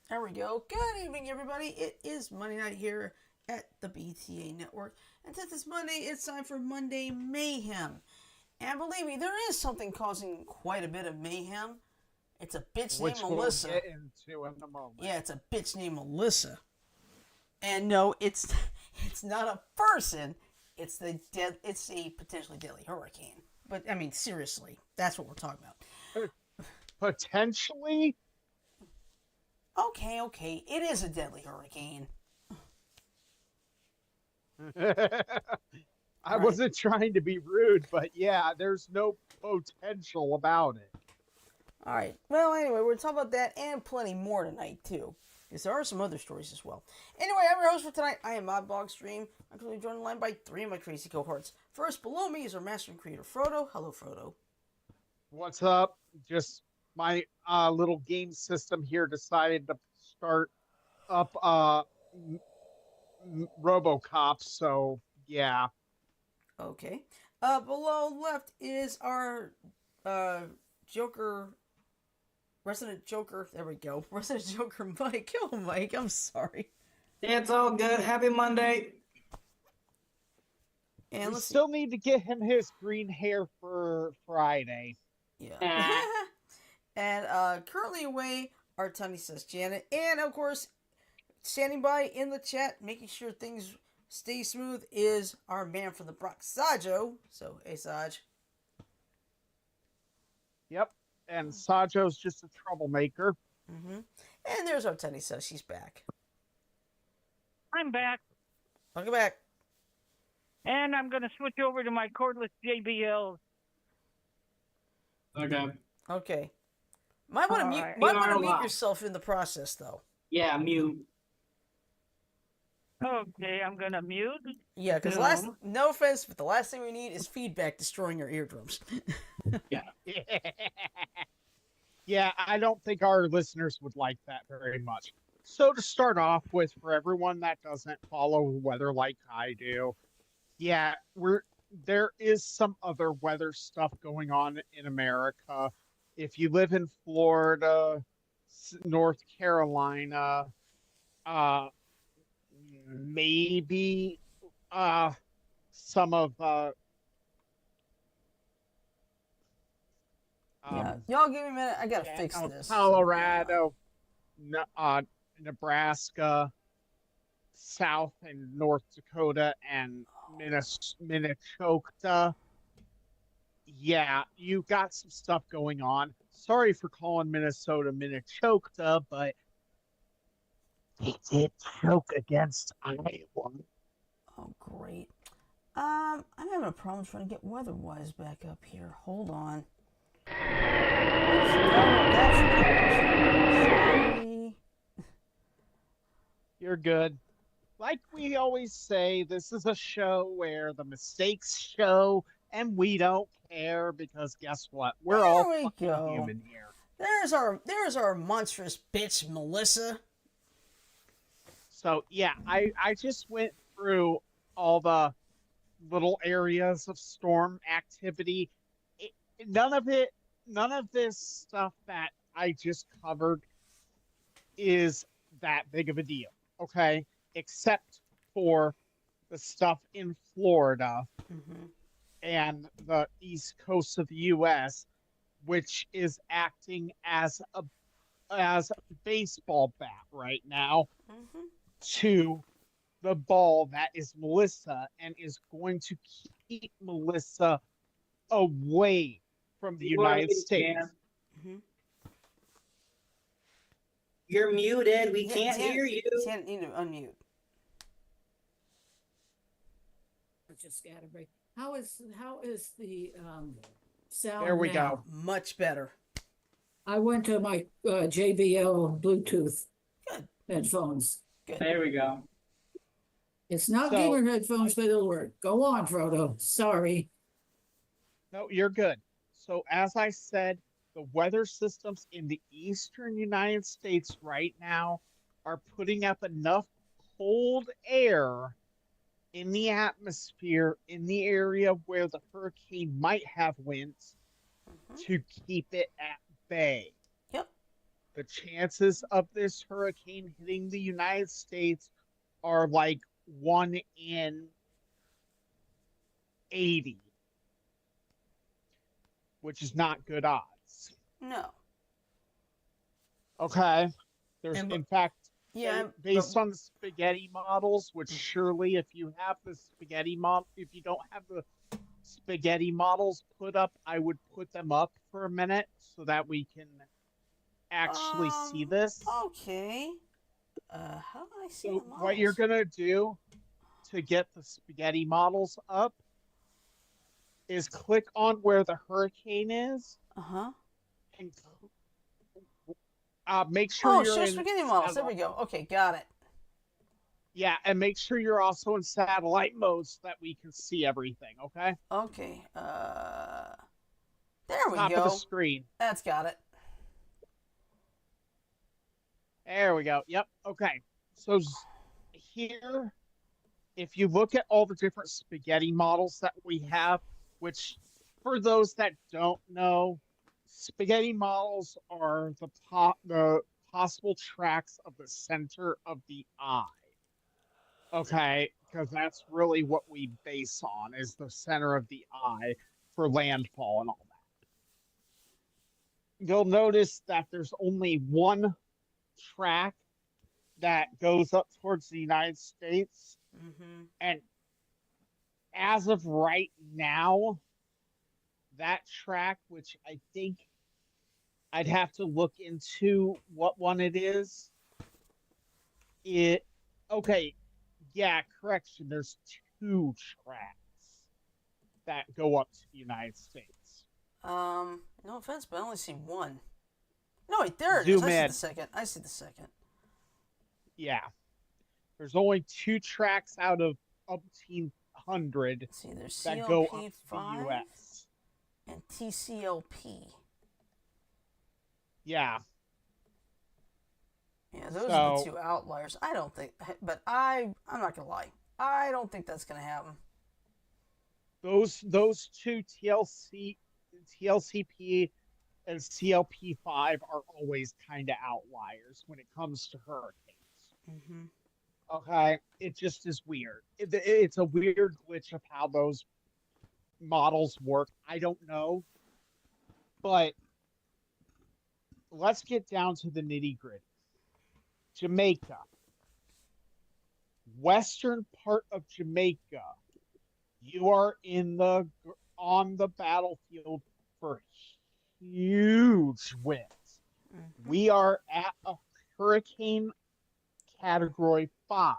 There we go. Good evening, everybody. It is Monday night here at the BTA Network. And since it's Monday, it's time for Monday Mayhem. And believe me, there is something causing quite a bit of mayhem. It's a bitch named Melissa. We'll get into in a moment. Yeah, it's a bitch named Melissa. And no, it's not a person. It's a potentially deadly hurricane. But I mean, seriously, that's what we're talking about. Potentially? Okay. It is a deadly hurricane. I wasn't trying to be rude, but yeah, there's no potential about it. All right. Well, anyway, we're talking about that and plenty more tonight, too. Because there are some other stories as well. Anyway, I'm your host for tonight. I am ModBlogStream. I'm currently joined online by 3 of my crazy cohorts. First, below me is our master and creator, Frodo. Hello, Frodo. What's up? Just my little game system here decided to start up RoboCop, so yeah. Okay. Below left is our resident Joker. There we go. Resident Joker, Mike. Oh, Mike, I'm sorry. Yeah, it's all good. Happy Monday. And we let's still need to get him his green hair for Friday. Yeah. And currently away are Tony says Janet, and of course, standing by in the chat, making sure things stay smooth, is our man from the Bronx, Sajo. So, hey, Saj. Yep, and Sajo's just a troublemaker. Mm-hmm. And there's our Tony says she's back. I'm back. Welcome back. And I'm going to switch over to my cordless JBL. Okay. Might want to mute yourself in the process, though. Yeah, mute. Okay, I'm going to mute. Yeah, because no offense, but the last thing we need is feedback destroying your eardrums. Yeah. Yeah, I don't think our listeners would like that very much. So to start off with, for everyone that doesn't follow weather like I do, yeah, there is some other weather stuff going on in America. If you live in Florida, North Carolina, uh, maybe some of Yeah, y'all give me a minute. I gotta fix this. Colorado, Nebraska, South and North Dakota, and Minnesota. Yeah, you got some stuff going on. Sorry for calling Minnesota, but they did choke against Iowa. Oh, great. I'm having a problem trying to get weather-wise back up here. Hold on. You're good. Like we always say, this is a show where the mistakes show and we don't care because guess what? We're all fucking human here. There's our monstrous bitch, Melissa. So yeah, I just went through all the little areas of storm activity. None of this stuff that I just covered is that big of a deal, okay? Except for the stuff in Florida and the east coast of the U.S., which is acting as a baseball bat right now to the ball that is Melissa and is going to keep Melissa away from the United States. You're muted. We can't hear you. You need to unmute. Just scatterbrain. How is the sound? There we now? go. Much better. I went to my JBL Bluetooth headphones. Good. There we go. It's not gamer headphones, but it'll work. Go on, Frodo. Sorry. No, you're good. So as I said, the weather systems in the eastern United States right now are putting up enough cold air in the atmosphere in the area where the hurricane might have went to keep it at bay. Yep. The chances of this hurricane hitting the United States are like 1 in 80, which is not good odds. No. Okay. There's, in fact, based on the spaghetti models, which surely if you have the spaghetti model, if you don't have the spaghetti models put up, I would put them up for a minute so that we can actually see this. Okay. How do I see the models? What you're going to do to get the spaghetti models up is click on where the hurricane is. And make sure you're in spaghetti models. There we go. Okay, got it. Yeah, and make sure you're also in satellite mode so that we can see everything, okay? Okay. There we Top go. of the screen. That's got it. There we go. Yep. Okay. So here, if you look at all the different spaghetti models that we have, which for those that don't know, spaghetti models are the possible tracks of the center of the eye. Okay, because that's really what we base on, is the center of the eye for landfall and all that. You'll notice that there's only one track that goes up towards the United States. And as of right now, that track, which I think I'd have to look into what one it is. Correction. There's 2 tracks that go up to the United States. No offense, but I only see one. No, wait, there it Zoom is. in. I see the second. Yeah. There's only 2 tracks out of umpteen hundred that go up to the U.S. and TCLP. Yeah. Yeah, those are the So two outliers. I don't think, but I'm not gonna lie. I don't think that's gonna happen. those two TLCP and CLP5 are always kind of outliers when it comes to hurricanes. Mm-hmm. Okay, it just is weird. It's a weird glitch of how those models work. I don't know, but let's get down to the nitty gritty. Jamaica, western part of Jamaica, you are on the battlefield for huge winds. Mm-hmm. We are at a hurricane category 5.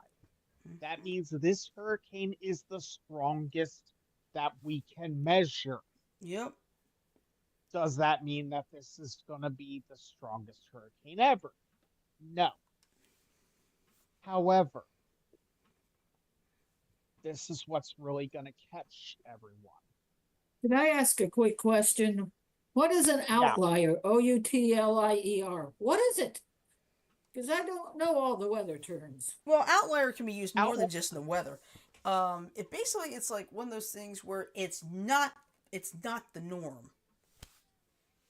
That means this hurricane is the strongest that we can measure. Yep. Does that mean that this is going to be the strongest hurricane ever? No. However, this is what's really going to catch everyone. Can I ask a quick question? What is an outlier? OUTLIER. What is it? Because I don't know all the weather terms. Well, outlier can be used more than just in the weather. It's like one of those things where it's not the norm,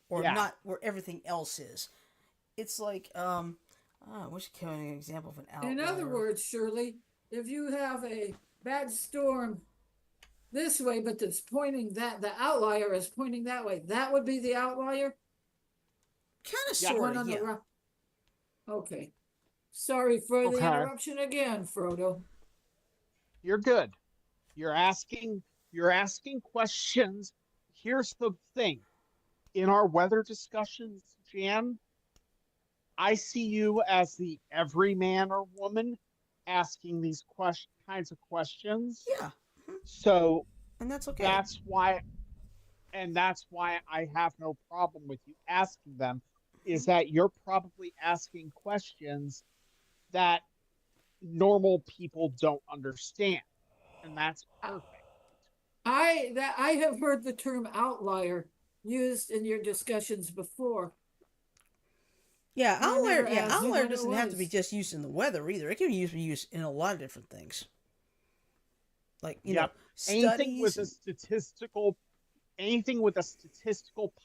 or not where everything else is. It's like I wish I could give an example of an outlier. In other words, Shirley, if you have a bad storm this way, but it's pointing that the outlier is pointing that way, that would be the outlier. Kind of, Yeah. sort of, yeah. Okay. Sorry for the interruption again, Frodo. You're good. You're asking questions. Here's the thing. In our weather discussions, Jan, I see you as the everyman or woman asking these kinds of questions. Yeah. So, and that's okay. That's why I have no problem with you asking them, is that you're probably asking questions that normal people don't understand. And that's perfect. I have heard the term outlier used in your discussions before. Yeah, outlier doesn't have to be just used in the weather either. It can be used in a lot of different things. Like, you know, anything with a statistical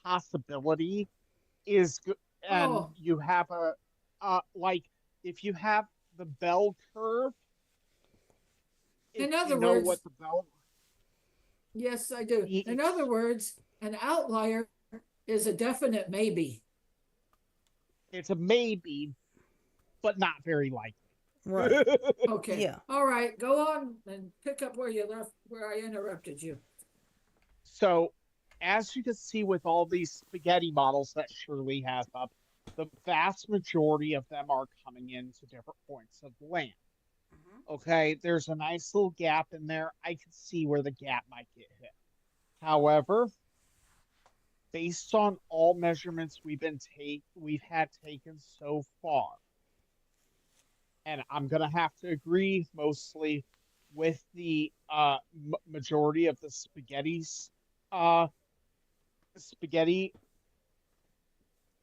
possibility is good. And you have like if you have the bell curve. In other words, what the bell. Yes, I do. In other words, an outlier is a definite maybe. It's a maybe, but not very likely. Right. Okay. Yeah. All right. Go on and pick up where you left, where I interrupted you. So, as you can see with all these spaghetti models that Shirley has up, the vast majority of them are coming into different points of land. Okay, there's a nice little gap in there. I can see where the gap might get hit. However, based on all measurements we've had taken so far, and I'm gonna have to agree mostly with the majority of the spaghetti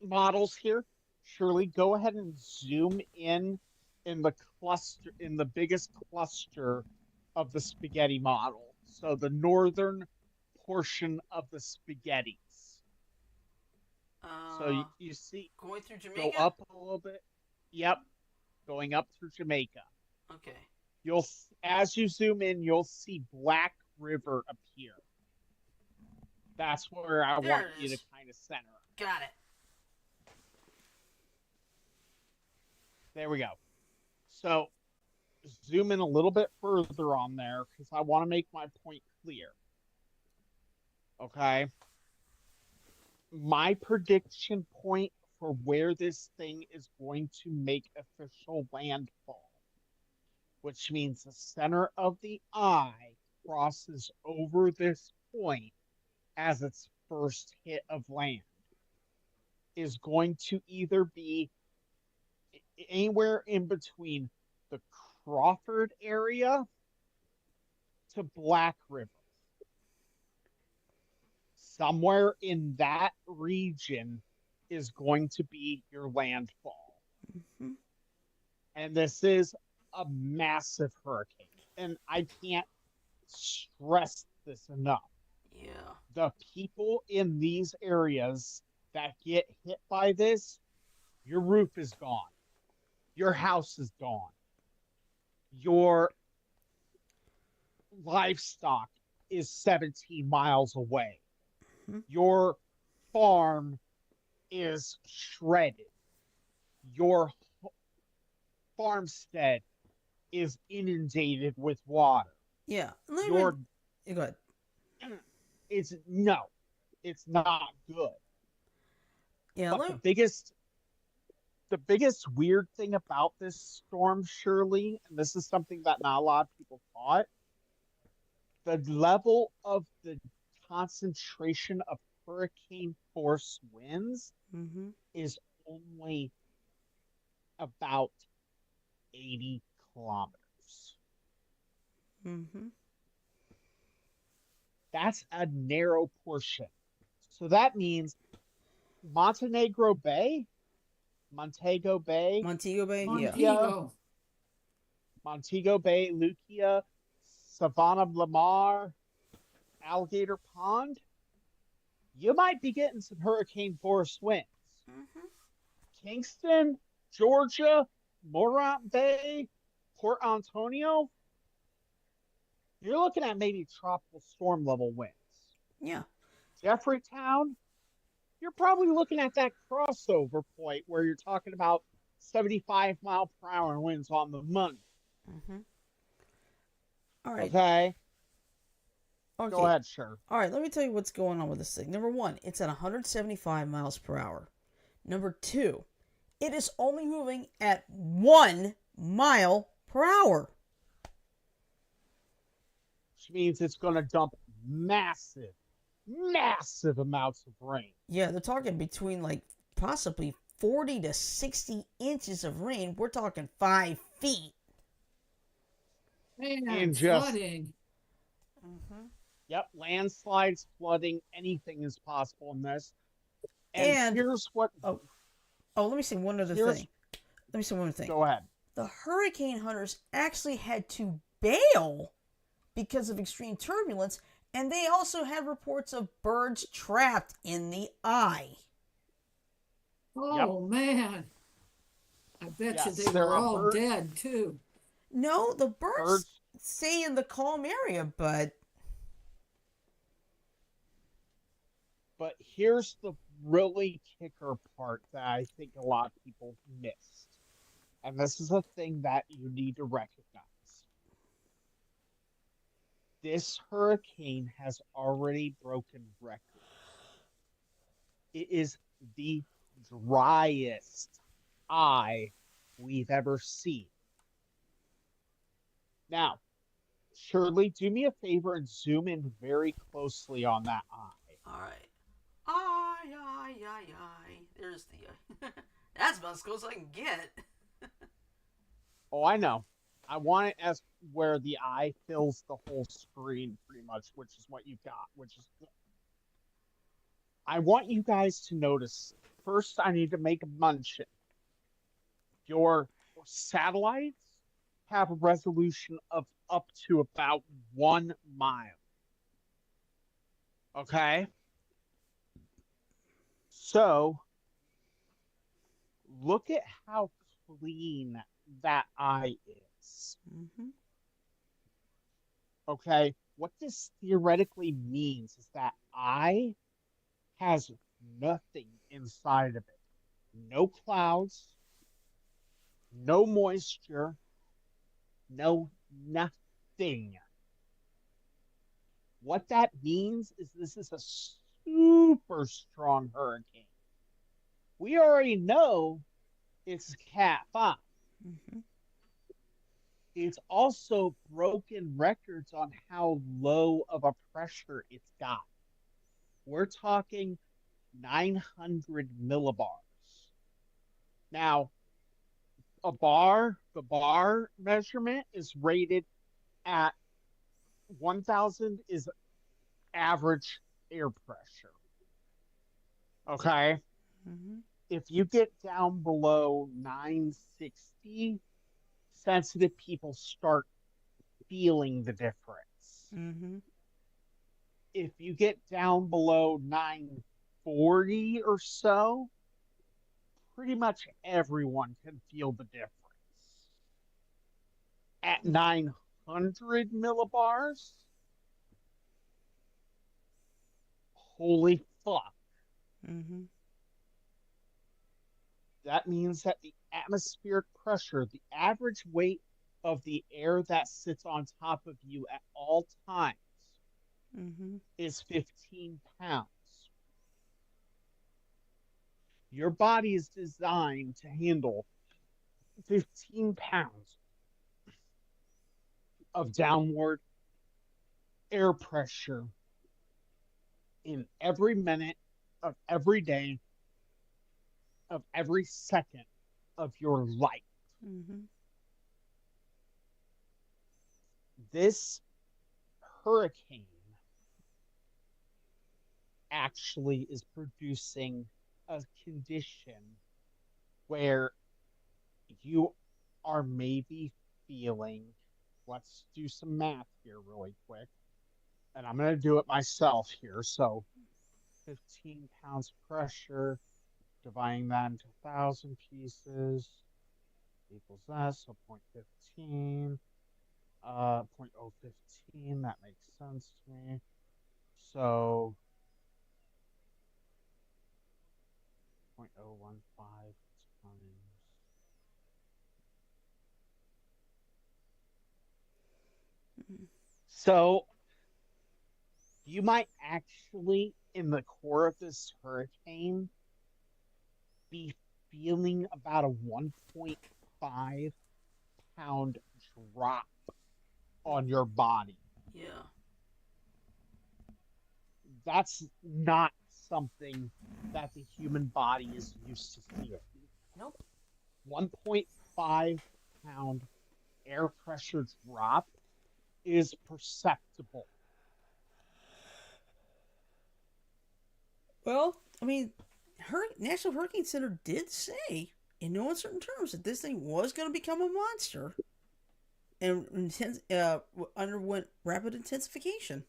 models here. Shirley, go ahead and zoom in the cluster, in the biggest cluster of the spaghetti model. So the northern portion of the spaghettis. So you see, going through Jamaica. Go up a little bit. Yep, going up through Jamaica. Okay. As you zoom in, you'll see Black River appear. That's where I want you to kind of center. Got it. There we go. So zoom in a little bit further on there because I want to make my point clear. Okay. My prediction point for where this thing is going to make official landfall, which means the center of the eye crosses over this point as its first hit of land, is going to either be anywhere in between the Crawford area to Black River. Somewhere in that region is going to be your landfall. And this is a massive hurricane. And I can't stress this enough. Yeah. The people in these areas that get hit by this, your roof is gone. Your house is gone. Your livestock is 17 miles away. Mhm. Your farm is shredded. Your farmstead is inundated with water. Yeah. Your Go ahead. it's not good. Yeah. But the biggest weird thing about this storm, Shirley, and this is something that not a lot of people thought, the level of the concentration of hurricane force winds Mm-hmm. is only about 80 kilometers. Mm-hmm. That's a narrow portion. So that means Montego Bay, Montego Bay. Yeah. Montego Bay, Lucia, Savannah Lamar, Alligator Pond, you might be getting some hurricane force winds. Mm-hmm. Kingston, Georgia, Morant Bay, Port Antonio, you're looking at maybe tropical storm level winds. Yeah. Jeffreytown, you're probably looking at that crossover point where you're talking about 75-mile-per-hour winds on the money. Mm-hmm. All right. Okay. Okay. Go ahead, sure. All right, let me tell you what's going on with this thing. Number one, it's at 175 miles per hour. Number two, it is only moving at 1 mile per hour. Which means it's going to dump massive amounts of rain. Yeah, they're talking between like possibly 40 to 60 inches of rain. We're talking 5 feet. And just- flooding. Mm-hmm. Yep, landslides, flooding, anything is possible in this. And- here's what. Oh, let me say one other thing. Go ahead. The hurricane hunters actually had to bail because of extreme turbulence, and they also had reports of birds trapped in the eye. Oh, man. I bet you Yes, they there were are all birds. dead, too. No, the birds Birds. stay in the calm area, but here's the really kicker part that I think a lot of people missed. And this is a thing that you need to recognize. This hurricane has already broken records. It is the driest eye we've ever seen. Now, Shirley, do me a favor and zoom in very closely on that eye. all right. Aye. There's the that's about as close as I can get. Oh, I know. I want it as where the eye fills the whole screen, pretty much, which is what you've got, which is. I want you guys to notice. First, I need to make a mention. Your satellites have a resolution of up to about 1 mile. Okay? So, look at how clean that eye is. Mm-hmm. Okay? What this theoretically means is that eye has nothing inside of it. No clouds, no moisture, no nothing. What that means is this is a super strong hurricane. We already know it's Cat 5. Mm-hmm. It's also broken records on how low of a pressure it's got. We're talking 900 millibars. Now, the bar measurement is rated at 1,000 is average air pressure. Okay? Mm-hmm. If you get down below 960, sensitive people start feeling the difference. Mm-hmm. If you get down below 940 or so, pretty much everyone can feel the difference. At 900 millibars, holy fuck. Mm-hmm. That means that the atmospheric pressure, the average weight of the air that sits on top of you at all times, Mm-hmm. is 15 pounds. Your body is designed to handle 15 pounds of downward air pressure in every minute of every day of every second of your life. Mm-hmm. This hurricane actually is producing a condition where you are maybe feeling, let's do some math here really quick, and I'm going to do it myself here. So 15 pounds pressure, dividing that into 1,000 pieces equals that, so 0.15, 0.015, that makes sense to me. So 0.015 times. So you might actually, in the core of this hurricane, be feeling about a 1.5 pound drop on your body. Yeah. That's not something that the human body is used to feeling. Nope. 1.5 pound air pressure drop is perceptible. Well, I mean, National Hurricane Center did say, in no uncertain terms, that this thing was going to become a monster, and underwent rapid intensification.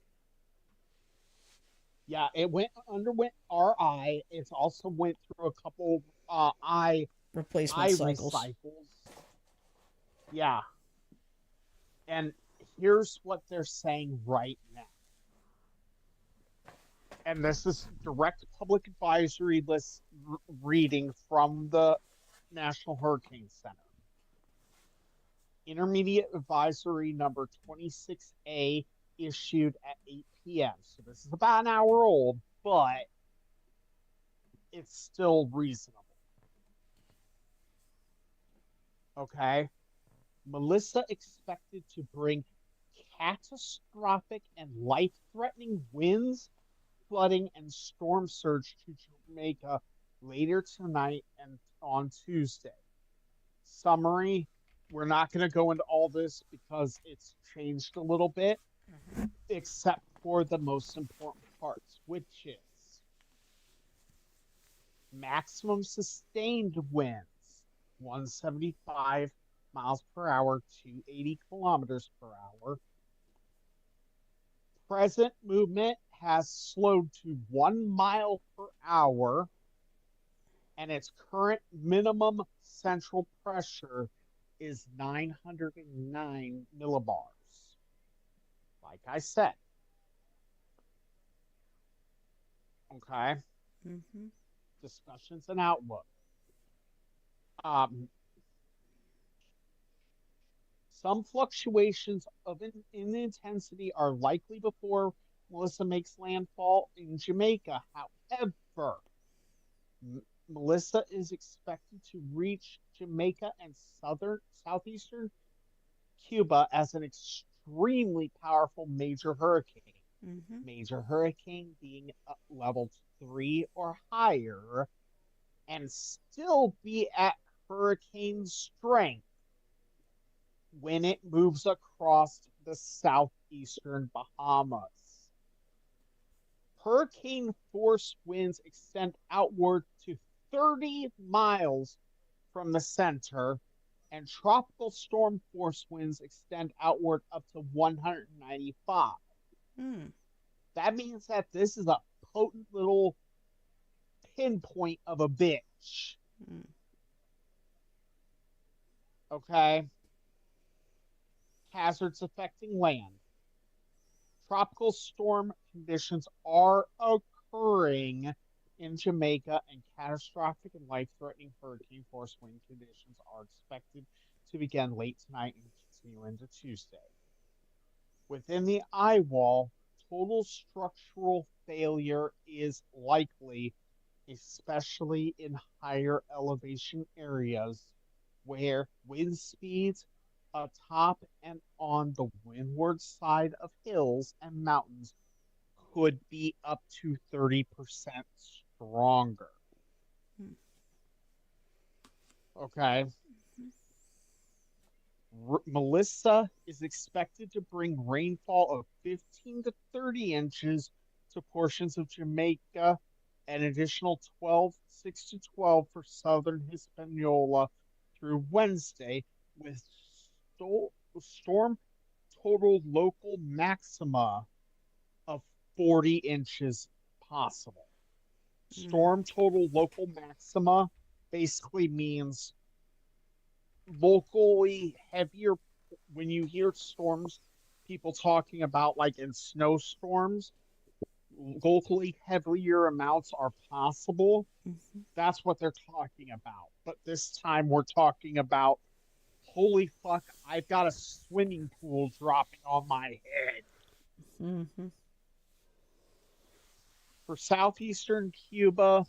Yeah, it underwent RI. It's also went through a couple eye Replacement cycles. recycles. Yeah. And here's what they're saying right now. And this is direct public advisory list reading from the National Hurricane Center. Intermediate advisory number 26A issued at 8 p.m. So this is about an hour old, but it's still reasonable. Okay. Melissa expected to bring catastrophic and life-threatening winds, flooding, and storm surge to Jamaica later tonight and on Tuesday. Summary, we're not going to go into all this because it's changed a little bit, except for the most important parts, which is maximum sustained winds, 175 miles per hour to 80 kilometers per hour. Present movement has slowed to 1 mile per hour, and its current minimum central pressure is 909 millibars. Like I said. Okay. Mm-hmm. Discussions and outlook. Some fluctuations in intensity are likely before Melissa makes landfall in Jamaica. However, Melissa is expected to reach Jamaica and southeastern Cuba as an extremely powerful major hurricane. Mm-hmm. Major hurricane being level 3 or higher, and still be at hurricane strength when it moves across the southeastern Bahamas. Hurricane force winds extend outward to 30 miles from the center and tropical storm force winds extend outward up to 195. Hmm. That means that this is a potent little pinpoint of a bitch. Hmm. Okay? Hazards affecting land. Tropical storm conditions are occurring in Jamaica, and catastrophic and life-threatening hurricane force wind conditions are expected to begin late tonight and continue into Tuesday. Within the eye wall, total structural failure is likely, especially in higher elevation areas where wind speeds atop and on the windward side of hills and mountains could be up to 30% stronger. Okay. Melissa is expected to bring rainfall of 15 to 30 inches to portions of Jamaica, an additional 6 to 12 for southern Hispaniola through Wednesday, with storm total local maxima of 40 inches possible. Storm total local maxima basically means locally heavier. When you hear storms, people talking about like in snowstorms, locally heavier amounts are possible. Mm-hmm. That's what they're talking about. But this time we're talking about, holy fuck, I've got a swimming pool dropping on my head. Mm-hmm. For eastern Cuba,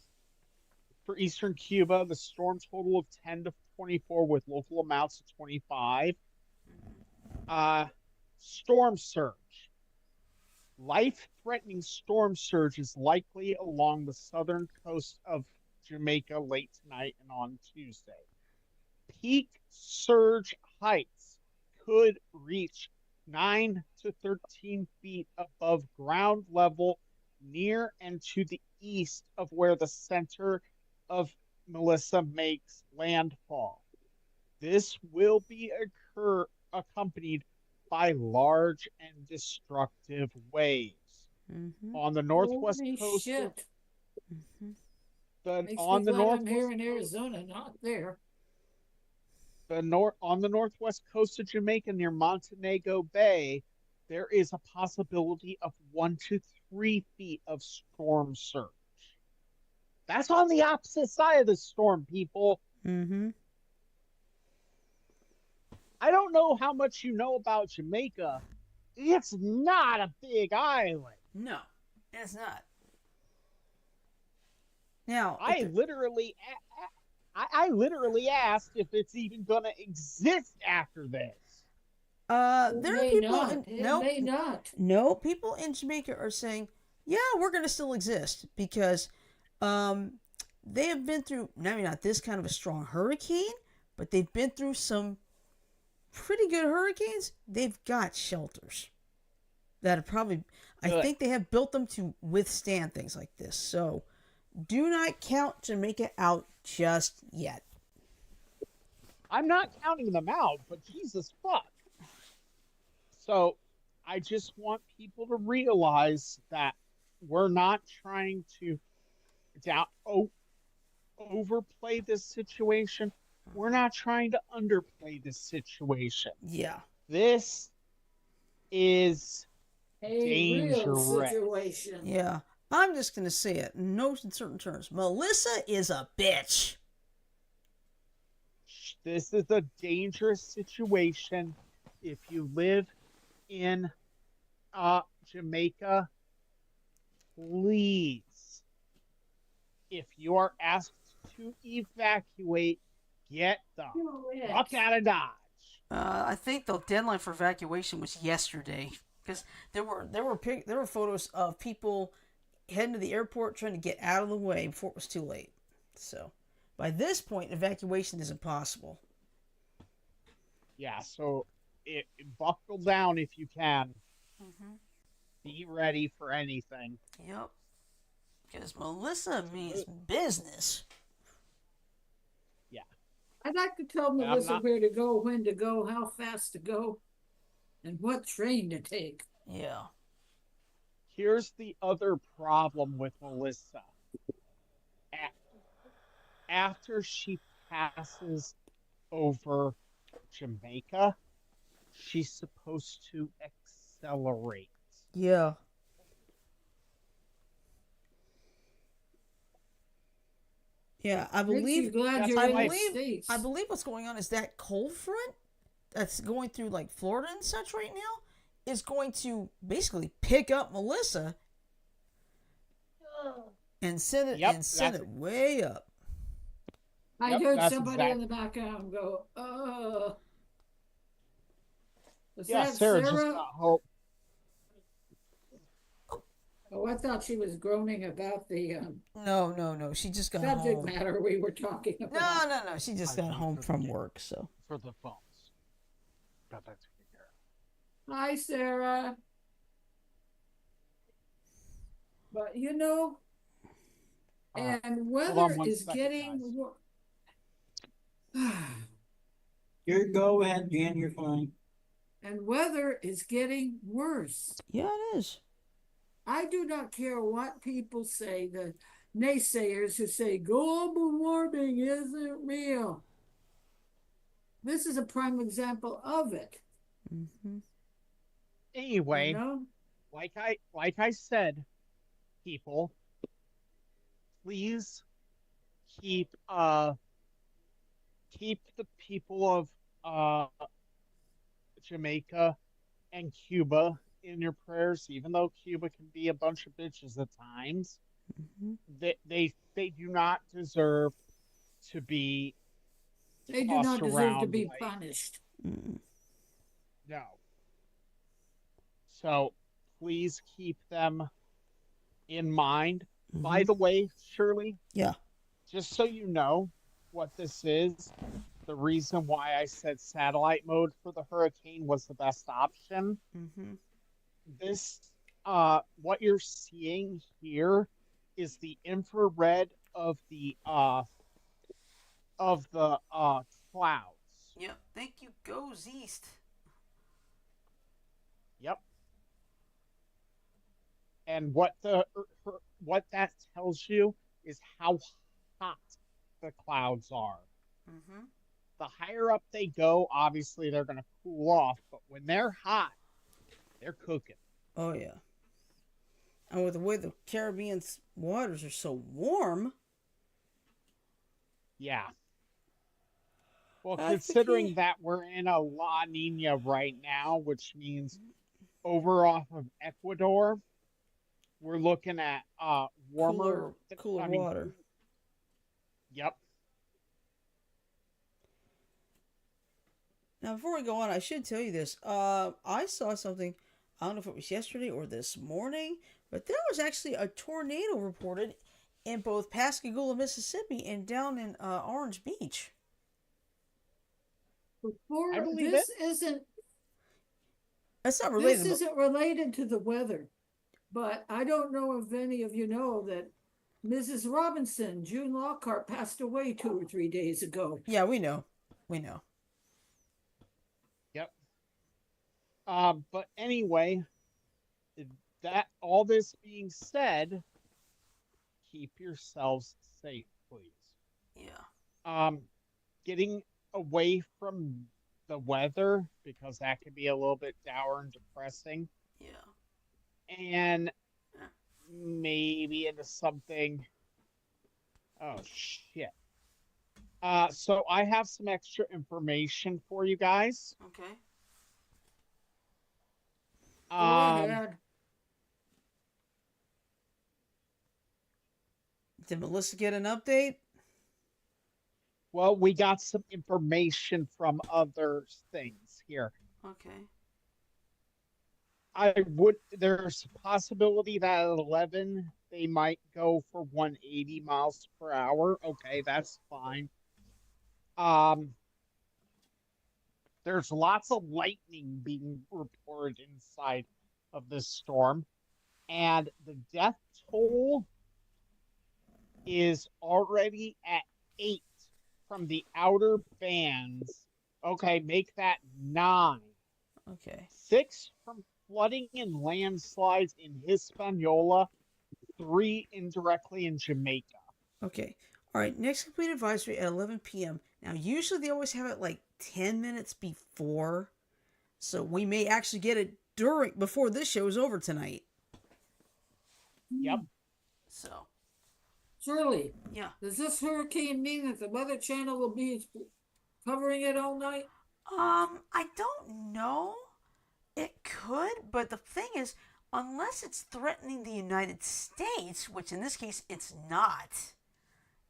the storm total of 10 to 24 with local amounts of 25. Storm surge. Life-threatening storm surge is likely along the southern coast of Jamaica late tonight and on Tuesday. Peak surge heights could reach 9 to 13 feet above ground level near and to the east of where the center of Melissa makes landfall. This will be accompanied by large and destructive waves. Mm-hmm. On the northwest Holy coast shit. Mm-hmm. Makes on me the glad I'm here northwest in coast, Arizona, not there. on the northwest coast of Jamaica near Montego Bay, there is a possibility of 1 to 3 feet of storm surge. That's on the opposite side of the storm, people. Mm-hmm. I don't know how much you know about Jamaica. It's not a big island. No, it's not. Now, I literally asked if it's even going to exist after this. It there are may people. not. It may not. No, people in Jamaica are saying, yeah, we're going to still exist because they have been through, maybe not this kind of a strong hurricane, but they've been through some pretty good hurricanes. They've got shelters that are probably, I Good. think they have built them to withstand things like this. So do not count Jamaica out just yet. I'm not counting them out, but Jesus fuck. So I just want people to realize that we're not trying to overplay this situation. We're not trying to underplay this situation. Yeah. This is A real dangerous. situation. Yeah. I'm just going to say it in no certain terms. Melissa is a bitch. This is a dangerous situation. If you live in Jamaica, please, if you are asked to evacuate, get the fuck out of Dodge. I think the deadline for evacuation was yesterday because there were photos of people heading to the airport trying to get out of the way before it was too late. So by this point, evacuation is impossible. Yeah, so buckle down if you can. Mm-hmm. Be ready for anything. Yep. Because Melissa means business. Yeah. I'd like to tell I'm Melissa not- where to go, when to go, how fast to go, and what train to take. Yeah. Here's the other problem with Melissa. After she passes over Jamaica, she's supposed to accelerate. Yeah. Yeah, I Makes you believe glad That's you're in why- the States. I believe what's going on is that cold front that's going through like Florida and such right now is going to basically pick up Melissa and send it Yep, way up. I Yep, heard that's somebody in the background go, "Oh." Was Yeah, that Sarah Sarah? just got home. Oh, I thought she was groaning about the No. She just got subject home. matter we were talking about. No. She just got home from work, so. For the phones. Got that taken care of. Hi, Sarah. But and hold weather on one is second, getting guys. worse. Go ahead, Jan, you're fine. And weather is getting worse. Yeah, it is. I do not care what people say, the naysayers who say global warming isn't real. This is a prime example of it. Mm-hmm. Anyway, like I said, people, please keep the people of Jamaica and Cuba in your prayers, even though Cuba can be a bunch of bitches at times. Mm-hmm. They do not deserve to be They do tossed not deserve to around be like- punished. No. So please keep them in mind. By the way, Shirley, Yeah. just so you know what this is, the reason why I said satellite mode for the hurricane was the best option. Mm-hmm. This, what you're seeing here is the infrared of the clouds. Yep. Thank you. Goes east. Yep. And what that tells you is how hot the clouds are. Mm-hmm. The higher up they go, obviously they're going to cool off, but when they're hot, they're cooking. Oh, yeah. And with the way the Caribbean's waters are so warm. Yeah. Well, That's the considering key. that we're in a La Nina right now, which means over off of Ecuador, we're looking at warmer, Cooler I mean, water. Yep. Now, before we go on, I should tell you this. I saw something, I don't know if it was yesterday or this morning, but there was actually a tornado reported in both Pascagoula, Mississippi, and down in Orange Beach. I believe This isn't That's not related. This isn't related to the weather, but I don't know if any of you know that Mrs. Robinson, June Lockhart, passed away 2 or 3 days ago. Yeah, we know. We know. Yep. But anyway, that all this being said, keep yourselves safe, please. Yeah. Getting away from the weather because that could be a little bit dour and depressing, Yeah. and maybe into something. Oh shit. So I have some extra information for you guys. Okay. Go ahead. Did Melissa get an update? Well, we got some information from other things here. Okay. There's a possibility that at 11 they might go for 180 miles per hour. Okay, that's fine. There's lots of lightning being reported inside of this storm, and the death toll is already at 8 from the outer bands. Okay, make that 9. Okay. 6 from flooding and landslides in Hispaniola. 3 indirectly in Jamaica. Okay. All right. Next complete advisory at 11 p.m. Now, usually they always have it like 10 minutes before. So we may actually get it before this show is over tonight. Yep. So. Shirley, Yeah. does this hurricane mean that the Weather Channel will be covering it all night? I don't know. It could, but the thing is, unless it's threatening the United States, which in this case it's not,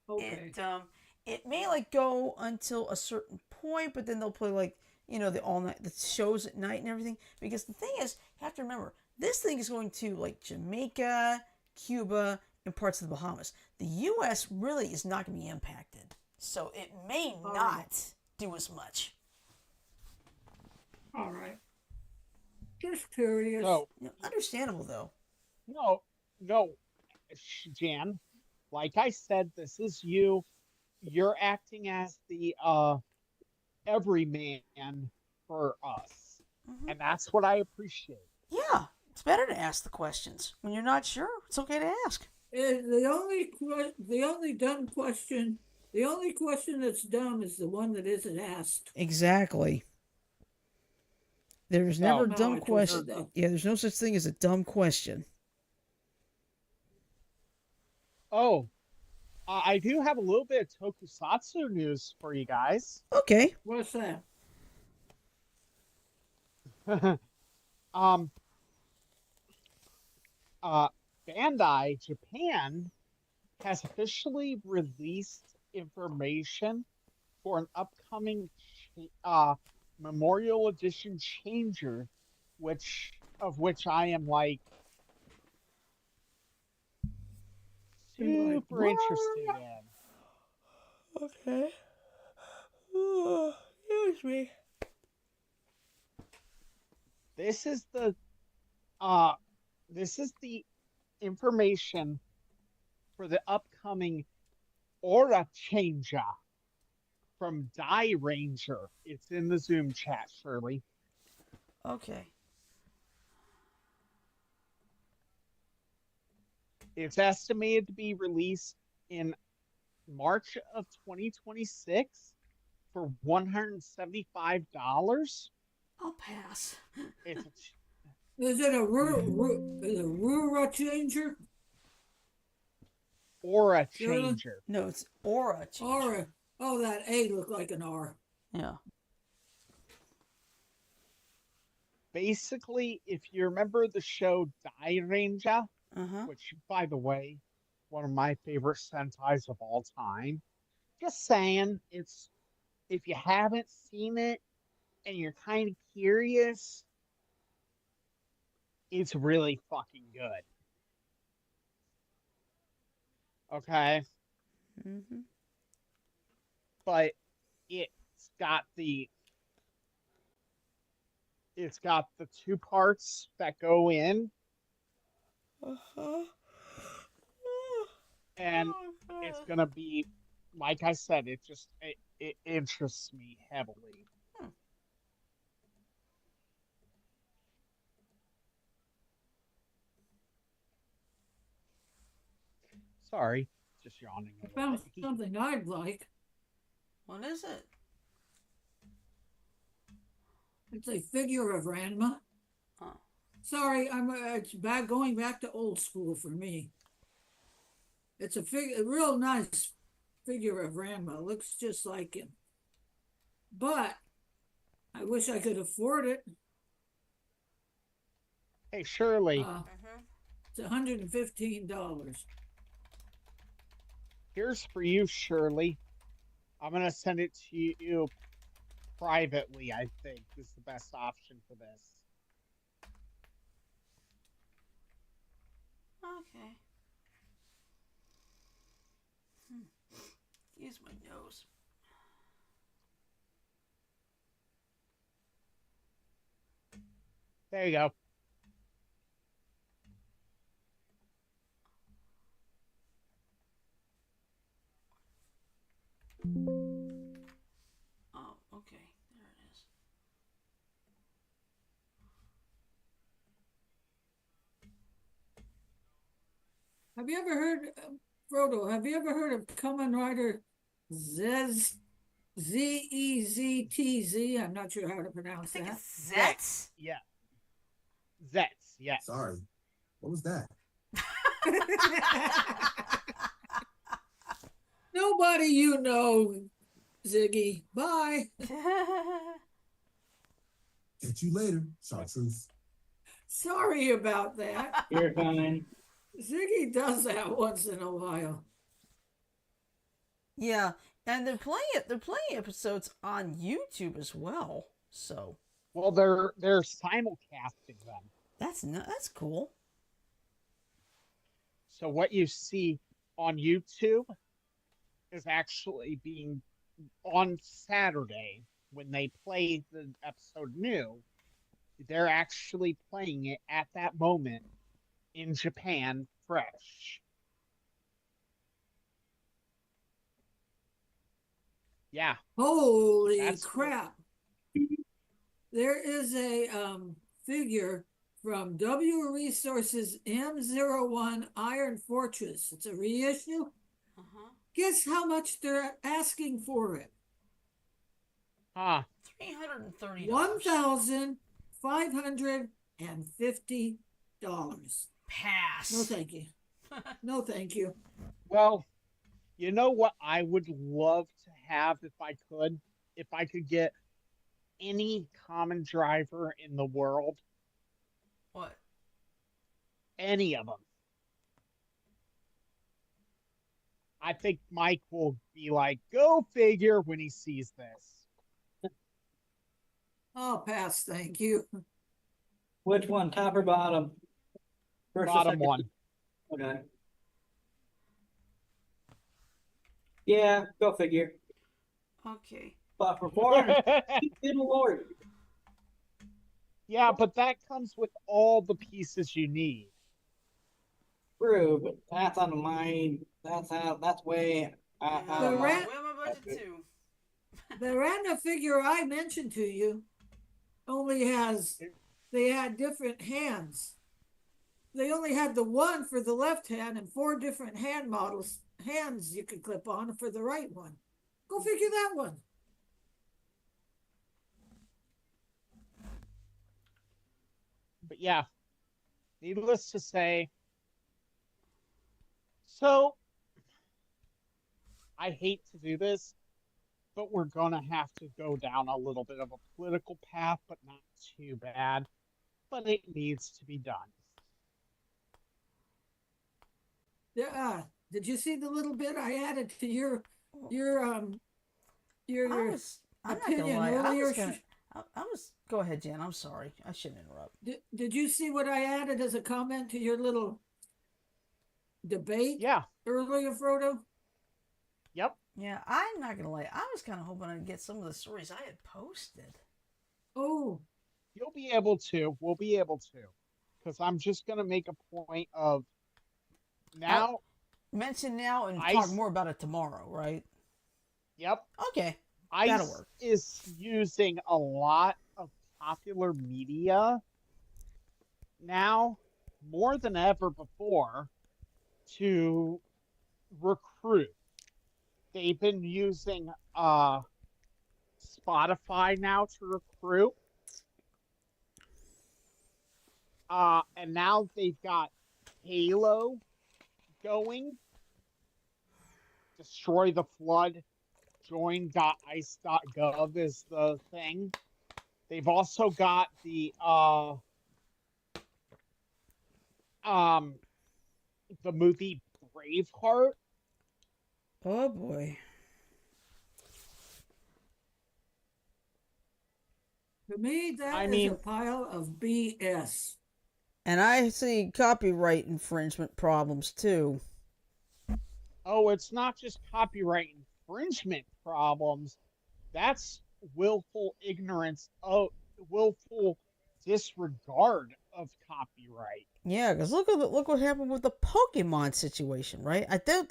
Okay. it may like go until a certain point, but then they'll play like the all night the shows at night and everything. Because the thing is, you have to remember this thing is going to like Jamaica, Cuba, and parts of the Bahamas. The U.S. really is not going to be impacted, so it may not do as much. All right. Just curious. So, Understandable though. no, Jan. Like I said, this is you. You're acting as the everyman for us, and that's what I appreciate. Yeah, it's better to ask the questions when you're not sure. It's okay to ask. The only dumb question, the only question that's dumb is the one that isn't asked. Exactly. There's never a dumb question. Yeah, there's no such thing as a dumb question. Oh, I do have a little bit of tokusatsu news for you guys. Okay. What's that? Bandai Japan has officially released information for an upcoming Memorial Edition changer, which I am like super interested in. Okay. Excuse me. This is the information for the upcoming Aura Changer from Die Ranger. It's in the Zoom chat, Shirley. Okay. It's estimated to be released in March of 2026 for $175. I'll pass. Is it a Rura changer? Aura Changer. No, it's Aura Changer. Aura. Oh, that A looked like an R. Yeah. Basically, if you remember the show Die Ranger, which, by the way, one of my favorite Sentais of all time. Just saying, if you haven't seen it and you're kind of curious, it's really fucking good. Okay? But it's got the 2 parts that go in. And it's gonna be, like I said, it interests me heavily. Sorry, just yawning. I found something I'd like. What is it? It's a figure of Ranma. Oh. Sorry, it's going back to old school for me. It's a real nice figure of Ranma. Looks just like him. But I wish I could afford it. Hey, Shirley. It's $115. Here's for you, Shirley. I'm going to send it to you privately, I think, is the best option for this. Okay. Use my nose. There you go. Have you ever heard, Frodo, have you ever heard of Kamen Rider Zez? Zeztz? I'm not sure how to I pronounce think that. it's Zets. Yeah. Zets, yes. Sorry. What was that? Nobody you know, Ziggy. Bye. Catch you later, Chartreuse. Sorry about that. You're fine. Ziggy does that once in a while. Yeah, and they're playing episodes on YouTube as well. So Well, they're simulcasting them. that's cool. So what you see on YouTube is actually being on Saturday when they play the episode new. They're actually playing it at that moment in Japan fresh. Yeah. Holy That's crap. There is a figure from W Resources M01 Iron Fortress. It's a reissue. Uh-huh. Guess how much they're asking for it? Huh. $330. $1,550. Pass. No, thank you. No, thank you. Well, you know what I would love to have if I could? If I could get any common driver in the world, What? any of them. I think Mike will be like, go figure when he sees this. I'll pass, thank you. Which one, top or bottom? First or Bottom second? one. Okay. Yeah, go figure. Okay. But for 400, good lord. Yeah, but that comes with all the pieces you need. True, but that's on mine. That's way out The of rat- my. We have a budget too. The random figure I mentioned to you only has, they had different hands. They only had the one for the left hand and 4 different hands you could clip on for the right one. Go figure that one. But yeah, needless to say, so I hate to do this, but we're going to have to go down a little bit of a political path, but not too bad. But it needs to be done. Yeah. Did you see the little bit I added to your I'm not gonna opinion lie. earlier? I was. Go ahead, Jan. I'm sorry. I shouldn't interrupt. Did you see what I added as a comment to your little debate Yeah. earlier, Frodo? Yep. Yeah, I'm not gonna lie. I was kind of hoping I'd get some of the stories I had posted. Oh, You'll be able to. We'll be able to. Because I'm just going to make a point of now. Mention now and Ice- talk more about it tomorrow, right? Yep. Okay. ICE That'll work. is using a lot of popular media now, more than ever before, to recruit. They've been using Spotify now to recruit. And now they've got Halo going. Destroy the Flood. Join.ice.gov is the thing. They've also got the movie Braveheart. Oh boy. to me, that is a pile of BS. And I see copyright infringement problems too. Oh, it's not just copyright infringement problems. That's willful ignorance of willful disregard of copyright. Yeah, because look what happened with the Pokemon situation, right? I don't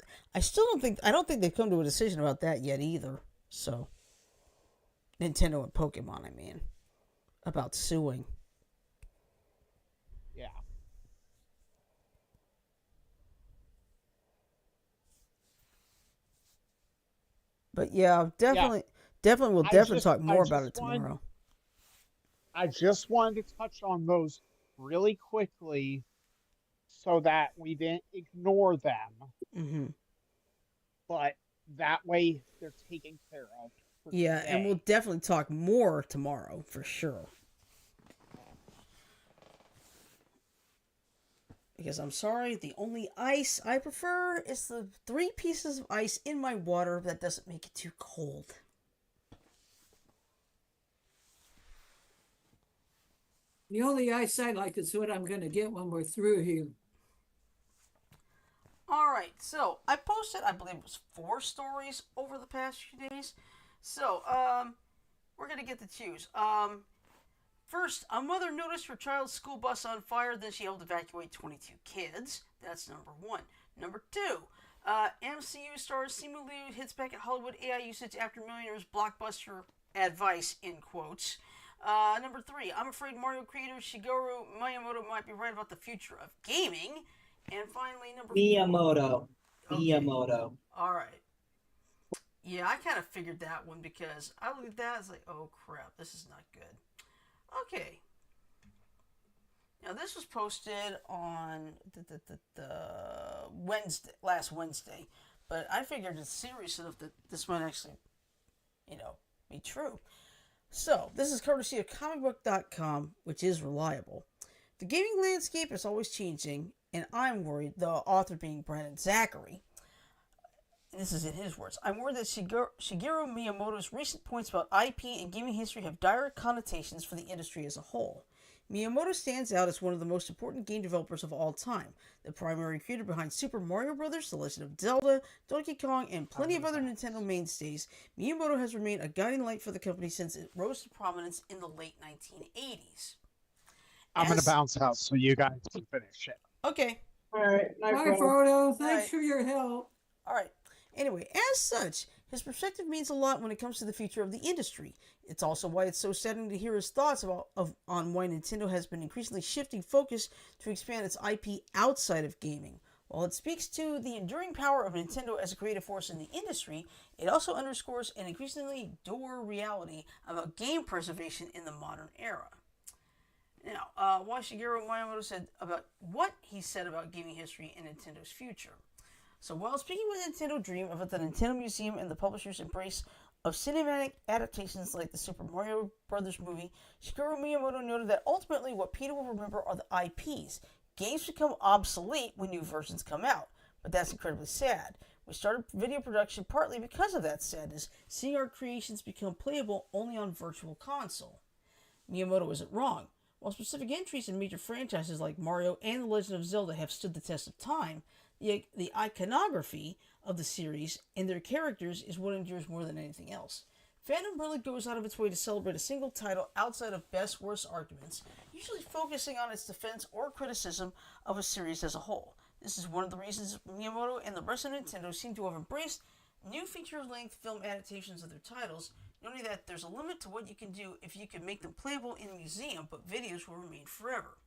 think they've come to a decision about that yet either. So Nintendo and Pokemon, I mean, about suing. Yeah. But yeah, definitely, we'll talk more about it tomorrow. I just wanted to touch on those really quickly so that we didn't ignore them. Mm-hmm. But that way they're taken care of. Yeah, and we'll definitely talk more tomorrow for sure. Because I'm sorry, the only ice I prefer is the 3 pieces of ice in my water that doesn't make it too cold. The only ice I like is what I'm going to get when we're through here. Alright, so I posted, I believe it was 4 stories over the past few days. So, we're going to get to choose. First, a mother noticed her child's school bus on fire, then she helped evacuate 22 kids. That's number 1. Number 2, MCU star Simu Liu hits back at Hollywood AI usage after millionaire's blockbuster advice, in quotes. Number 3, I'm afraid Mario creator Shigeru Miyamoto might be right about the future of gaming. And finally, number 4. Miyamoto. Okay. Miyamoto. Alright. Yeah, I kind of figured that one because I looked at that, I was like, oh crap, this is not good. Okay. Now this was posted on the last Wednesday, but I figured it's serious enough that this might actually, be true. So this is courtesy of comicbook.com, which is reliable. The gaming landscape is always changing, and I'm worried, the author being Brandon Zachary, this is in his words, I'm worried that Shigeru Miyamoto's recent points about IP and gaming history have direct connotations for the industry as a whole. Miyamoto stands out as one of the most important game developers of all time, the primary creator behind Super Mario Bros., The Legend of Zelda, Donkey Kong, and plenty of other Nintendo mainstays. Miyamoto has remained a guiding light for the company since it rose to prominence in the late 1980s. I'm going to bounce out so you guys can finish it. Okay. All right. Bye, Frodo. Thanks for your help. All right. Anyway, as such, his perspective means a lot when it comes to the future of the industry. It's also why it's so saddening to hear his thoughts on why Nintendo has been increasingly shifting focus to expand its IP outside of gaming. While it speaks to the enduring power of Nintendo as a creative force in the industry, it also underscores an increasingly dour reality about game preservation in the modern era. Now, what Shigeru Miyamoto said about what he said about gaming history and Nintendo's future. So while speaking with Nintendo Dream about the Nintendo Museum and the publisher's embrace of cinematic adaptations like the Super Mario Bros. Movie, Shigeru Miyamoto noted that ultimately what people will remember are the IPs. Games become obsolete when new versions come out, but that's incredibly sad. We started video production partly because of that sadness, seeing our creations become playable only on Virtual Console. Miyamoto isn't wrong. While specific entries in major franchises like Mario and The Legend of Zelda have stood the test of time, the iconography of the series and their characters is what endures more than anything else. Fandom really goes out of its way to celebrate a single title outside of best-worst arguments, usually focusing on its defense or criticism of a series as a whole. This is one of the reasons Miyamoto and the rest of Nintendo seem to have embraced new feature-length film adaptations of their titles, noting that there's a limit to what you can do if you can make them playable in a museum, but videos will remain forever.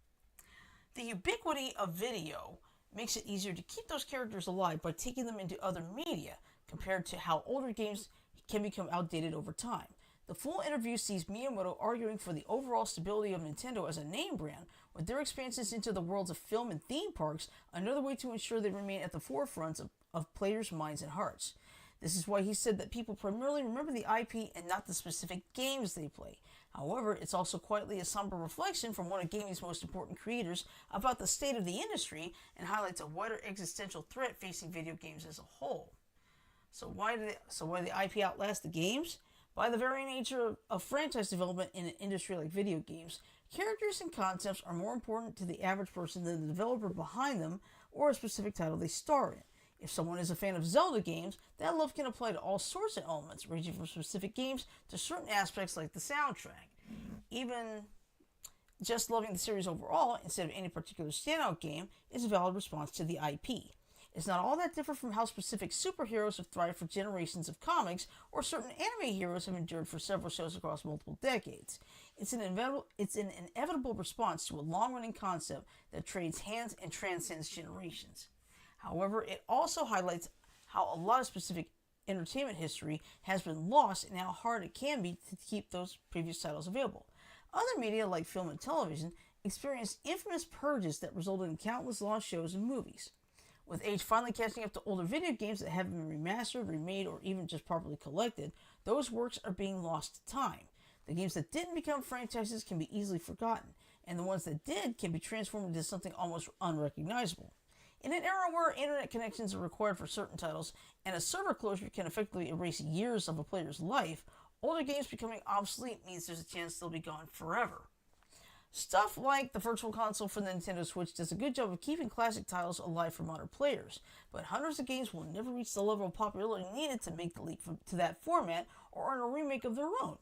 The ubiquity of video makes it easier to keep those characters alive by taking them into other media, compared to how older games can become outdated over time. The full interview sees Miyamoto arguing for the overall stability of Nintendo as a name brand, with their expansions into the worlds of film and theme parks another way to ensure they remain at the forefront of players' minds and hearts. This is why he said that people primarily remember the IP and not the specific games they play. However, it's also quietly a somber reflection from one of gaming's most important creators about the state of the industry and highlights a wider existential threat facing video games as a whole. So why did the IP outlast the games? By the very nature of franchise development in an industry like video games, characters and concepts are more important to the average person than the developer behind them or a specific title they star in. If someone is a fan of Zelda games, that love can apply to all sorts of elements, ranging from specific games to certain aspects like the soundtrack. Even just loving the series overall, instead of any particular standout game, is a valid response to the IP. It's not all that different from how specific superheroes have thrived for generations of comics, or certain anime heroes have endured for several shows across multiple decades. It's an inevitable response to a long-running concept that trades hands and transcends generations. However, it also highlights how a lot of specific entertainment history has been lost and how hard it can be to keep those previous titles available. Other media, like film and television, experienced infamous purges that resulted in countless lost shows and movies. With age finally catching up to older video games that haven't been remastered, remade, or even just properly collected, those works are being lost to time. The games that didn't become franchises can be easily forgotten, and the ones that did can be transformed into something almost unrecognizable. In an era where internet connections are required for certain titles, and a server closure can effectively erase years of a player's life, older games becoming obsolete means there's a chance they'll be gone forever. Stuff like the Virtual Console for the Nintendo Switch does a good job of keeping classic titles alive for modern players, but hundreds of games will never reach the level of popularity needed to make the leap to that format or earn a remake of their own.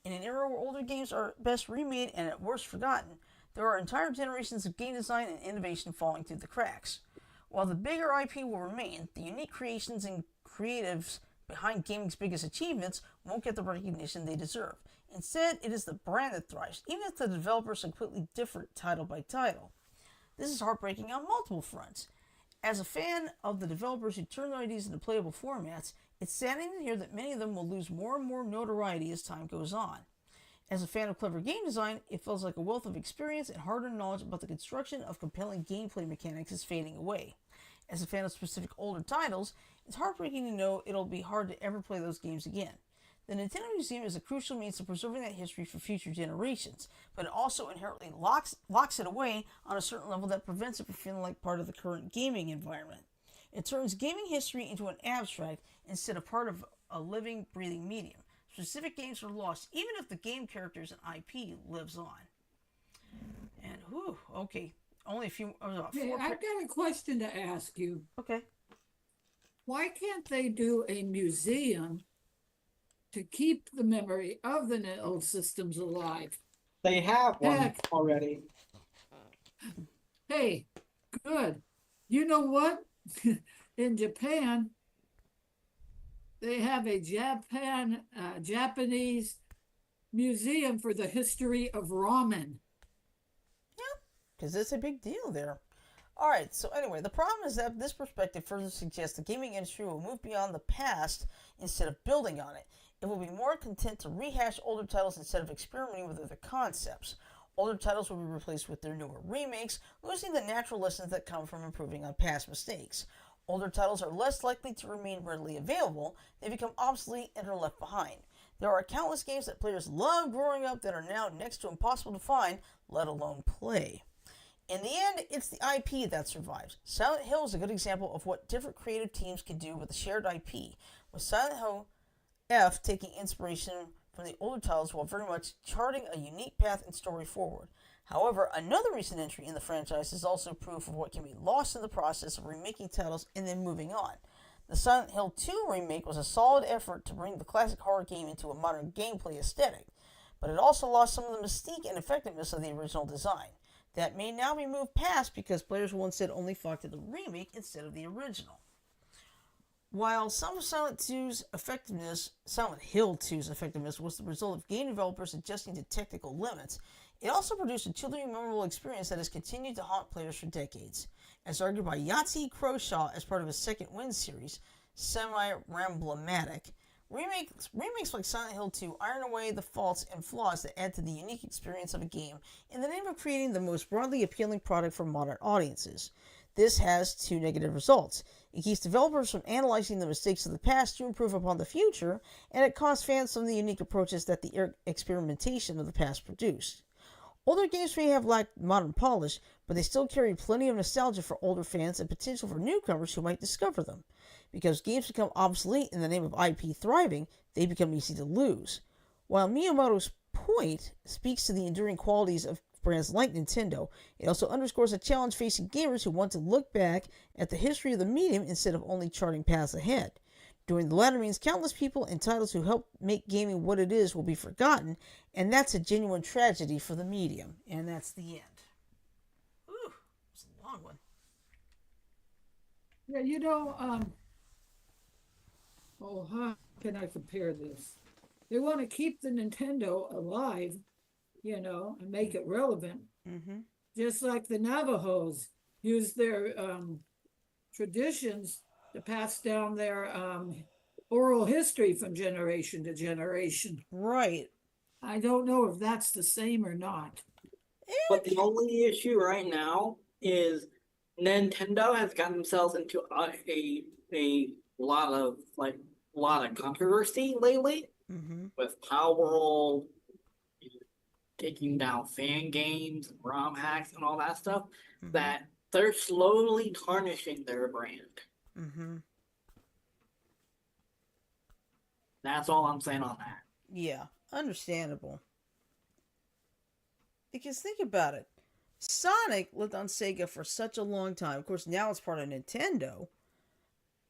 In an era where older games are best remade and at worst forgotten, there are entire generations of game design and innovation falling through the cracks. While the bigger IP will remain, the unique creations and creatives behind gaming's biggest achievements won't get the recognition they deserve. Instead, it is the brand that thrives, even if the developers are completely different title by title. This is heartbreaking on multiple fronts. As a fan of the developers who turn their ideas into playable formats, it's saddening to hear that many of them will lose more and more notoriety as time goes on. As a fan of clever game design, it feels like a wealth of experience and hard-earned knowledge about the construction of compelling gameplay mechanics is fading away. As a fan of specific older titles, it's heartbreaking to know it'll be hard to ever play those games again. The Nintendo Museum is a crucial means of preserving that history for future generations, but it also inherently locks it away on a certain level that prevents it from feeling like part of the current gaming environment. It turns gaming history into an abstract instead of part of a living, breathing medium. Specific games are lost, even if the game characters and IP lives on. And, okay. Only a few... Hey, I've got a question to ask you. Okay. Why can't they do a museum to keep the memory of the old systems alive? They have one Heck. already. Hey, good. You know what? In Japan, they have a Japanese museum for the history of ramen. Yeah, because it's a big deal there. Alright, so anyway, the problem is that this perspective further suggests the gaming industry will move beyond the past instead of building on it. It will be more content to rehash older titles instead of experimenting with other concepts. Older titles will be replaced with their newer remakes, losing the natural lessons that come from improving on past mistakes. Older titles are less likely to remain readily available, they become obsolete and are left behind. There are countless games that players loved growing up that are now next to impossible to find, let alone play. In the end, it's the IP that survives. Silent Hill is a good example of what different creative teams can do with a shared IP, with Silent Hill F taking inspiration from the older titles while very much charting a unique path and story forward. However, another recent entry in the franchise is also proof of what can be lost in the process of remaking titles and then moving on. The Silent Hill 2 remake was a solid effort to bring the classic horror game into a modern gameplay aesthetic, but it also lost some of the mystique and effectiveness of the original design. That may now be moved past because players will instead only flock to the remake instead of the original. While some of Silent Hill's effectiveness was the result of game developers adjusting to technical limits, it also produced a truly memorable experience that has continued to haunt players for decades. As argued by Yahtzee Croshaw as part of his Second Wind series, Semi-Ramblematic, remakes like Silent Hill 2 iron away the faults and flaws that add to the unique experience of a game in the name of creating the most broadly appealing product for modern audiences. This has two negative results. It keeps developers from analyzing the mistakes of the past to improve upon the future, and it costs fans some of the unique approaches that the experimentation of the past produced. Older games may have lacked modern polish, but they still carry plenty of nostalgia for older fans and potential for newcomers who might discover them. Because games become obsolete in the name of IP thriving, they become easy to lose. While Miyamoto's point speaks to the enduring qualities of brands like Nintendo, it also underscores a challenge facing gamers who want to look back at the history of the medium instead of only charting paths ahead. Doing the latter means countless people and titles who helped make gaming what it is will be forgotten, and that's a genuine tragedy for the medium. And that's the end. Ooh, it's a long one. Yeah, how can I compare this? They want to keep the Nintendo alive, and make it relevant. Mm-hmm. Just like the Navajos use their traditions to pass down their oral history from generation to generation. Right. I don't know if that's the same or not. But the only issue right now is Nintendo has gotten themselves into a lot of controversy lately Mm-hmm. with Power World taking down fan games and ROM hacks and all that stuff. Mm-hmm. That they're slowly tarnishing their brand. Mm-hmm. That's all I'm saying on that. Yeah, understandable. Because think about it. Sonic lived on Sega for such a long time. Of course, now it's part of Nintendo.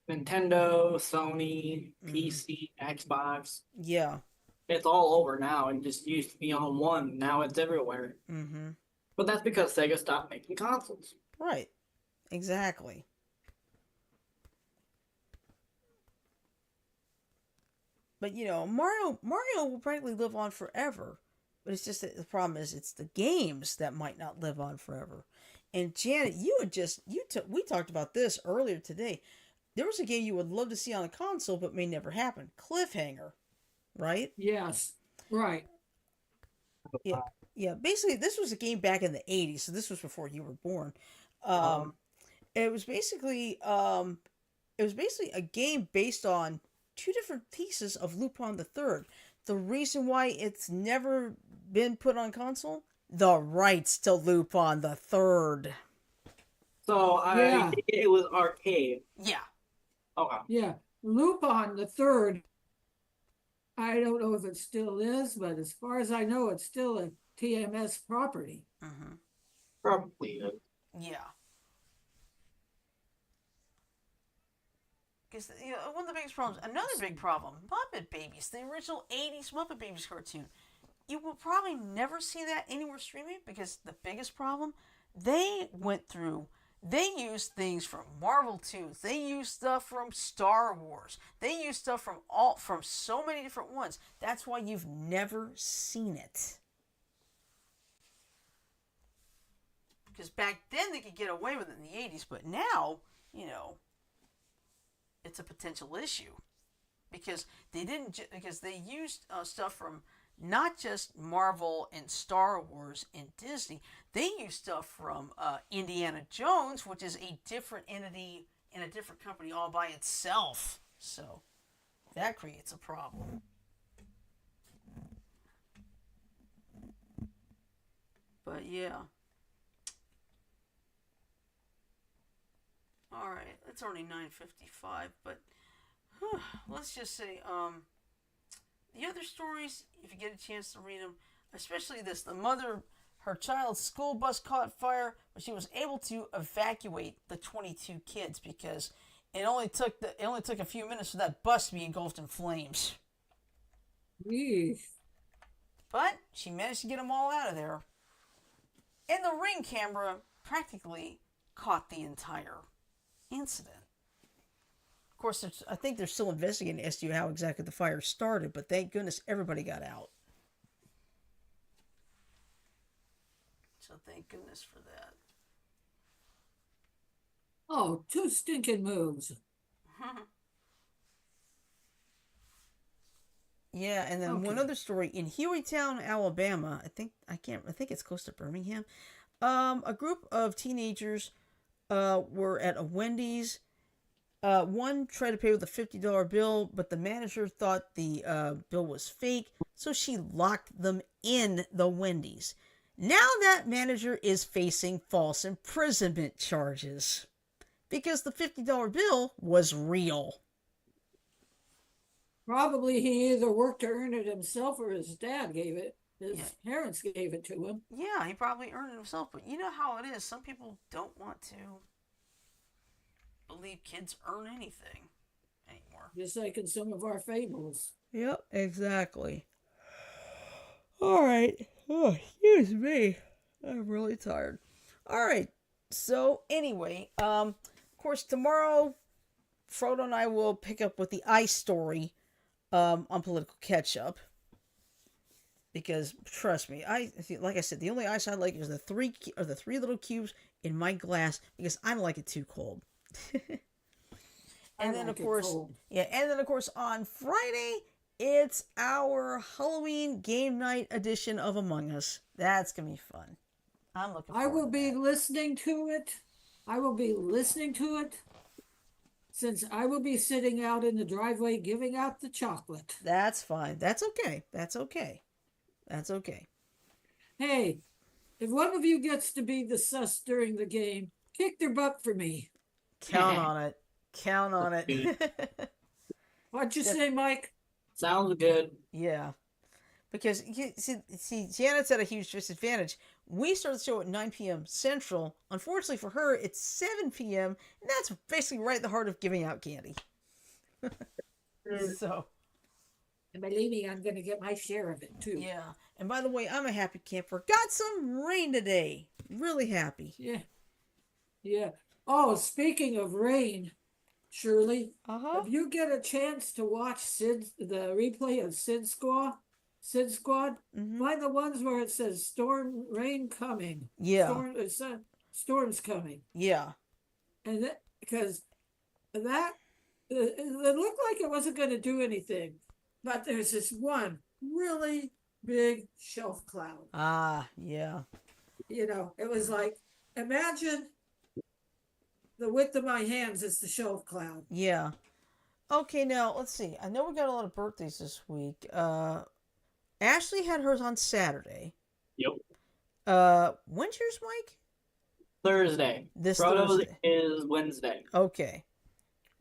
Nintendo, Sony, Mhm. PC, Xbox. Yeah. It's all over now. It just used to be on one. Now it's everywhere. Mm-hmm. But that's because Sega stopped making consoles. Right. Exactly. But Mario will probably live on forever. But it's just that the problem is it's the games that might not live on forever. And Janet, we talked about this earlier today. There was a game you would love to see on a console, but may never happen. Cliffhanger, right? Yes, right. Yeah, yeah. Basically, this was a game back in the '80s, so this was before you were born. Um, it was basically a game based on two different pieces of Lupin the Third. The reason why it's never been put on console, the rights to Lupin the Third. So Yeah. it was arcade. Yeah. Okay. Yeah, Lupin the Third. I don't know if it still is, but as far as I know, it's still a TMS property. Mm-hmm. Probably is. Yeah. Because one of the biggest problems, another big problem, Muppet Babies, the original '80s Muppet Babies cartoon. You will probably never see that anywhere streaming because the biggest problem, they used things from Marvel 2. They used stuff from Star Wars. They used stuff from so many different ones. That's why you've never seen it. Because back then they could get away with it in the '80s, but now, it's a potential issue because they used stuff from not just Marvel and Star Wars and Disney. They used stuff from Indiana Jones, which is a different entity in a different company all by itself. So that creates a problem. But yeah. All right, it's already 9:55, but let's just say the other stories, if you get a chance to read them, especially this, the mother, her child's school bus caught fire, but she was able to evacuate the 22 kids because it only took a few minutes for that bus to be engulfed in flames. Eesh. But she managed to get them all out of there. And the Ring camera practically caught the entire incident. Of course, I think they're still investigating as to how exactly the fire started, but thank goodness everybody got out. So thank goodness for that. Oh, two stinking moves. Yeah, and then one other story in Hueytown, Alabama. I think it's close to Birmingham. A group of teenagers were at a Wendy's. One tried to pay with a $50 bill, but the manager thought the bill was fake, so she locked them in the Wendy's. Now that manager is facing false imprisonment charges because the $50 bill was real. Probably he either worked to earn it himself or his dad gave it. His parents gave it to him. Yeah, he probably earned it himself, but you know how it is. Some people don't want to believe kids earn anything anymore. Just like in some of our fables. Yep, exactly. All right. Oh, excuse me. I'm really tired. All right. So anyway, of course, tomorrow, Frodo and I will pick up with the ice story on political catch-up. Because trust me, like I said, the only ice I like is the three little cubes in my glass because I don't like it too cold. And I then, like of it course, cold. yeah, and then, of course, on Friday, it's our Halloween game night edition of Among Us. That's going to be fun. I'm looking forward I will to be that. listening to it. I will be listening to it since I will be sitting out in the driveway giving out the chocolate. That's fine. That's okay. That's okay. That's okay. Hey, if one of you gets to be the sus during the game, kick their butt for me. Count on it. Count on it. What'd you Just- say, Mike? Sounds good. Yeah. Because, see, Janet's at a huge disadvantage. We start the show at 9 p.m. Central. Unfortunately for her, it's 7 p.m., and that's basically right at the heart of giving out candy. So, And believe me, I'm going to get my share of it, too. yeah. And by the way, I'm a happy camper. Got some rain today. Really happy. Yeah. Yeah. Oh, speaking of rain, Shirley, Uh-huh. if you get a chance to watch the replay of Sid Squad, Mm-hmm. find the ones where it says rain coming. Yeah. Storms coming. Yeah. And because that, it looked like it wasn't going to do anything. But there's this one really big shelf cloud. Ah, yeah. You know, it was like, imagine the width of my hands is the shelf cloud. Yeah. Okay, now, let's see. I know we got a lot of birthdays this week. Ashley had hers on Saturday. Yep. When's yours, Mike? Thursday. This Frodo's Thursday. is Wednesday. Okay.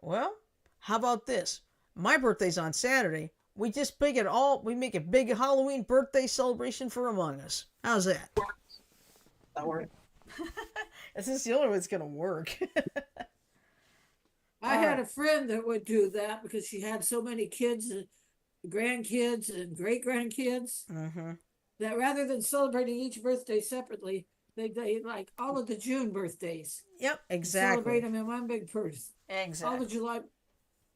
Well, how about this? My birthday's on Saturday. We just we make a big Halloween birthday celebration for Among Us. How's that? That works. This is the only way it's gonna work. I had a friend that would do that because she had so many kids and grandkids and great grandkids Mm-hmm. that rather than celebrating each birthday separately, they like all of the June birthdays. Yep, Celebrate exactly. them in one big purse. All Exactly. the July,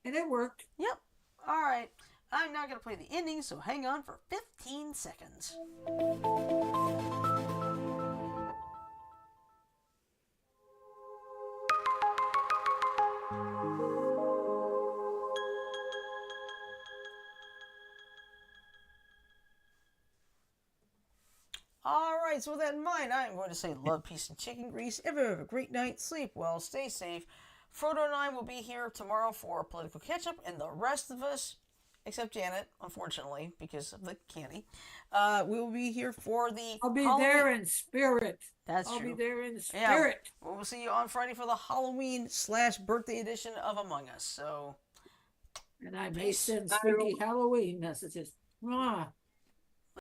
and it worked. Yep. All right. I'm now gonna play the ending, so hang on for 15 seconds. Alright, so with that in mind, I'm going to say love, peace, and chicken grease. Everyone have a great night, sleep well, stay safe. Frodo and I will be here tomorrow for political catch-up, and the rest of us, except Janet, unfortunately, because of the candy, we will be here for the I'll be Halloween- there in spirit. That's I'll true. be there in Yeah, spirit. we'll see you on Friday for the Halloween/birthday edition of Among Us. So, And I may Peace. send Bye, spooky everyone. Halloween messages. Mwah.